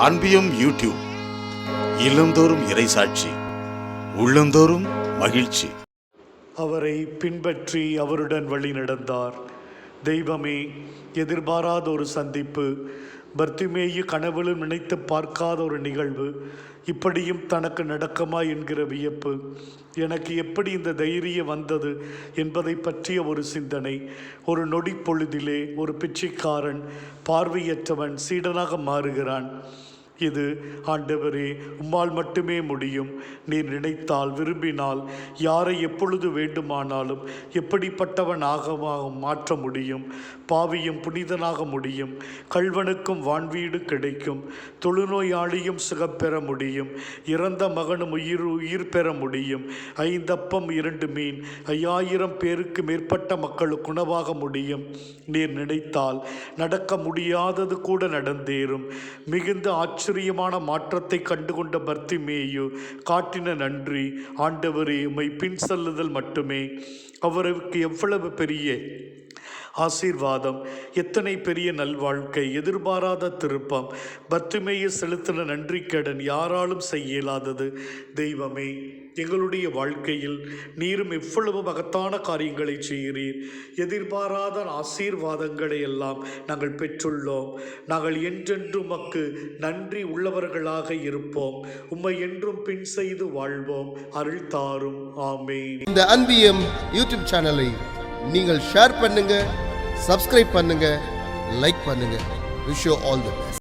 அன்பியம் YouTube. இல்லந்தோறும் இறைசாட்சி, உள்ளந்தோறும் மகிழ்ச்சி. அவரை பின்பற்றி அவருடன் வழி நடந்தார். தெய்வமே, எதிர்பாராத ஒரு சந்திப்பு, பர்த்திமேயு கனவிலும் நினைத்து பார்க்காத ஒரு நிகழ்வு, இப்படியும் தனக்கு நடக்குமா என்கிற வியப்பு, எனக்கு எப்படி இந்த தைரியம் வந்தது என்பதை பற்றிய ஒரு சிந்தனை. ஒரு நொடி பொழுதிலே ஒரு பிச்சைக்காரன், பார்வையற்றவன் சீடனாக மாறுகிறான். இது ஆண்டவரே, உம்மால் மட்டுமே முடியும். நீர் நினைத்தால், விரும்பினால் யாரை எப்பொழுது வேண்டுமானாலும் எப்படிப்பட்டவன் மாற்ற முடியும். பாவியும் புனிதனாக முடியும். கள்வனுக்கும் வான்வீடு கிடைக்கும். தொழுநோயாளியும் சுகப்பெற முடியும். இறந்த மகனும் உயிர் பெற முடியும். 5 அப்பம் 2 மீன் 5000 பேருக்கு மேற்பட்ட மக்களுக்கு உணவாக முடியும். நீர் நினைத்தால் நடக்க முடியாதது கூட நடந்தேறும். மிகுந்த ஆச்சரியமான மாற்றத்தை கண்டுகொண்ட பர்த்திமேயு காட்டின நன்றி, ஆண்டவரே, உம்மை பின் செல்லுதல் மட்டுமே. அவருக்கு எவ்வளவு பெரிய ஆசீர்வாதம், எத்தனை பெரிய நல்வாழ்க்கை, எதிர்பாராத திருப்பம். பர்த்திமேயு செலுத்தின நன்றி கடன் யாராலும் செய்ய இயலாதது. தெய்வமே, எங்களுடைய வாழ்க்கையில் நீரும் எவ்வளவு மகத்தான காரியங்களை செய்கிறீர். எதிர்பாராத ஆசீர்வாதங்களை எல்லாம் நாங்கள் பெற்றுள்ளோம். நாங்கள் என்றென்றும் உமக்கு நன்றி உள்ளவர்களாக இருப்போம். உம்மை என்றும் பின் செய்து வாழ்வோம். அருள் தாரும். ஆமென். இந்த அன்பியம் யூடியூப் சேனலை நீங்கள் ஷேர் பண்ணுங்க, சப்ஸ்கிரைப் பண்ணுங்க, லைக் பண்ணுங்க. Wish you all the best.